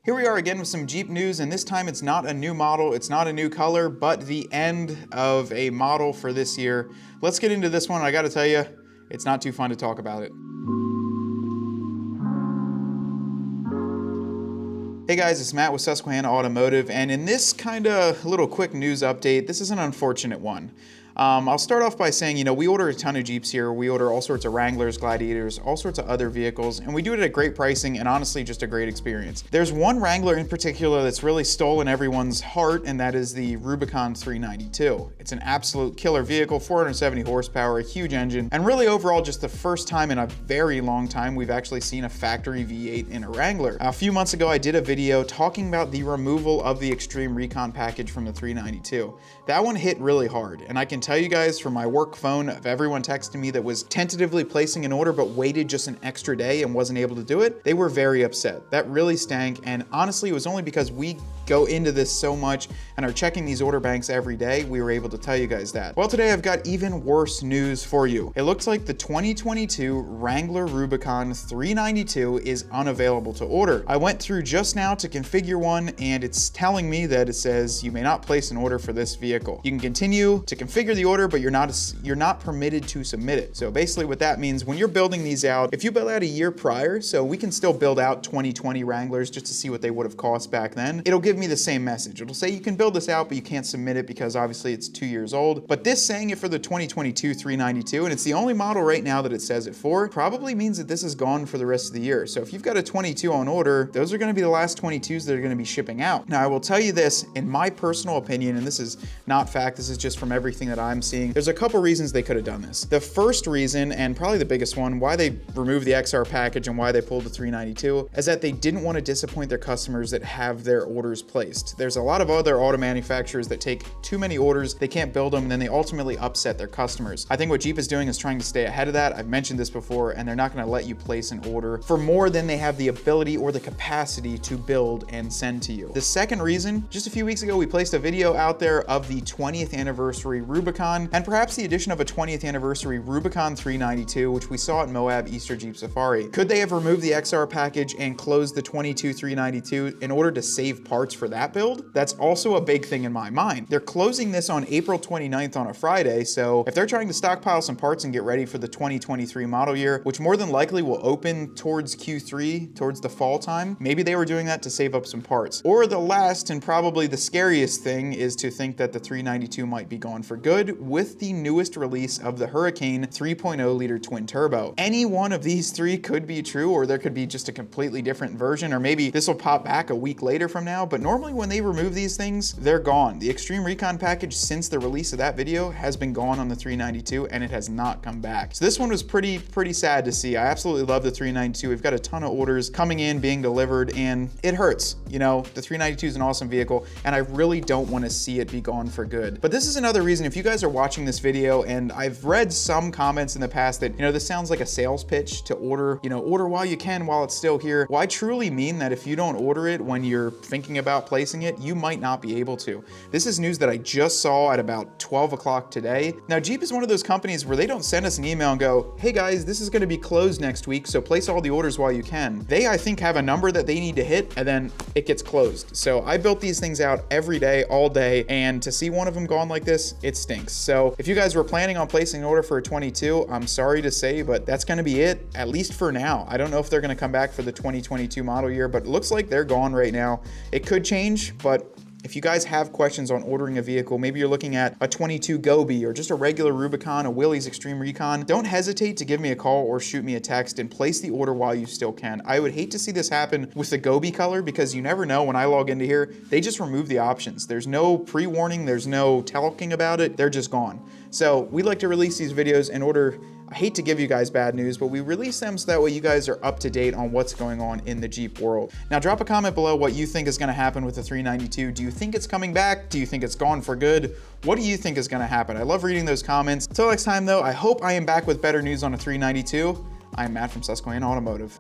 Here we are again with some Jeep news, and this time it's not a new model, it's not a new color, but the end of a model for this year. Let's get into this one. I gotta tell you, it's not too fun to talk about it. Hey guys, it's Matt with Susquehanna Automotive, and in this kind of little quick news update, this is an unfortunate one. I'll start off by saying, we order a ton of Jeeps here. We order all sorts of Wranglers, Gladiators, all sorts of other vehicles, and we do it at great pricing and honestly just a great experience. There's one Wrangler in particular that's really stolen everyone's heart, and that is the Rubicon 392. It's an absolute killer vehicle, 470 horsepower, a huge engine, and really overall just the first time in a very long time we've actually seen a factory V8 in a Wrangler. A few months ago I did a video talking about the removal of the Extreme Recon package from the 392. That one hit really hard, and I can tell you guys from my work phone of everyone texting me that was tentatively placing an order but waited just an extra day and wasn't able to do it, they were very upset. That really stank, and honestly it was only because we go into this so much and are checking these order banks every day, we were able to tell you guys that. Well, today I've got even worse news for you. It looks like the 2022 Wrangler Rubicon 392 is unavailable to order. I went through just now to configure one, and it's telling me that it says you may not place an order for this vehicle. You can continue to configure the order, but you're not permitted to submit it. So basically what that means, when you're building these out, if you build out a year prior, so we can still build out 2020 Wranglers just to see what they would have cost back then, it'll give me the same message. It'll say you can build this out, but you can't submit it because obviously it's 2 years old. But this saying it for the 2022 392, and it's the only model right now that it says it for, probably means that this is gone for the rest of the year. So if you've got a 22 on order, those are going to be the last 22s that are going to be shipping out. Now I will tell you this, in my personal opinion, and this is not fact, this is just from everything that I'm seeing, there's a couple reasons they could have done this. The first reason, and probably the biggest one, why they removed the XR package and why they pulled the 392, is that they didn't want to disappoint their customers that have their orders placed. There's a lot of other auto manufacturers that take too many orders, they can't build them, and then they ultimately upset their customers. I think what Jeep is doing is trying to stay ahead of that. I've mentioned this before, and they're not going to let you place an order for more than they have the ability or the capacity to build and send to you. The second reason, just a few weeks ago we placed a video out there of the 20th anniversary Rubicon, and perhaps the addition of a 20th anniversary Rubicon 392, which we saw at Moab Easter Jeep Safari. Could they have removed the XR package and closed the 22 392 in order to save parts for that build? That's also a big thing in my mind. They're closing this on April 29th on a Friday, so if they're trying to stockpile some parts and get ready for the 2023 model year, which more than likely will open towards Q3, towards the fall time, maybe they were doing that to save up some parts. Or the last and probably the scariest thing is to think that the 392 might be gone for good with the newest release of the Hurricane 3.0 liter twin turbo. Any one of these three could be true, or there could be just a completely different version, or maybe this will pop back a week later from now, but normally when they remove these things, they're gone. The Extreme Recon package since the release of that video has been gone on the 392, and it has not come back. So this one was pretty sad to see. I absolutely love the 392. We've got a ton of orders coming in, being delivered, and it hurts. The 392 is an awesome vehicle, and I really don't want to see it be gone for good. But this is another reason, if you guys are watching this video, and I've read some comments in the past that, this sounds like a sales pitch to order while you can, while it's still here. Well, I truly mean that if you don't order it when you're thinking about placing it, you might not be able to. This is news that I just saw at about 12 o'clock today. Now, Jeep is one of those companies where they don't send us an email and go, hey guys, this is going to be closed next week, so place all the orders while you can. They, I think, have a number that they need to hit, and then it gets closed. So I built these things out every day, all day, and to see one of them gone like this, it stinks. So if you guys were planning on placing an order for a 22, I'm sorry to say, but that's going to be it, at least for now. I don't know if they're going to come back for the 2022 model year, but it looks like they're gone right now. It could change, but if you guys have questions on ordering a vehicle, maybe you're looking at a 22 Gobi or just a regular Rubicon, a Willys Extreme Recon, don't hesitate to give me a call or shoot me a text and place the order while you still can. I would hate to see this happen with the Gobi color, because you never know when I log into here, they just remove the options. There's no pre-warning, there's no talking about it, they're just gone. So we like to release these videos in order, I hate to give you guys bad news, but we release them so that way you guys are up to date on what's going on in the Jeep world. Now drop a comment below what you think is going to happen with the 392. Do you think it's coming back? Do you think it's gone for good? What do you think is going to happen? I love reading those comments. Until next time though, I hope I am back with better news on a 392. I'm Matt from Susquehanna Automotive.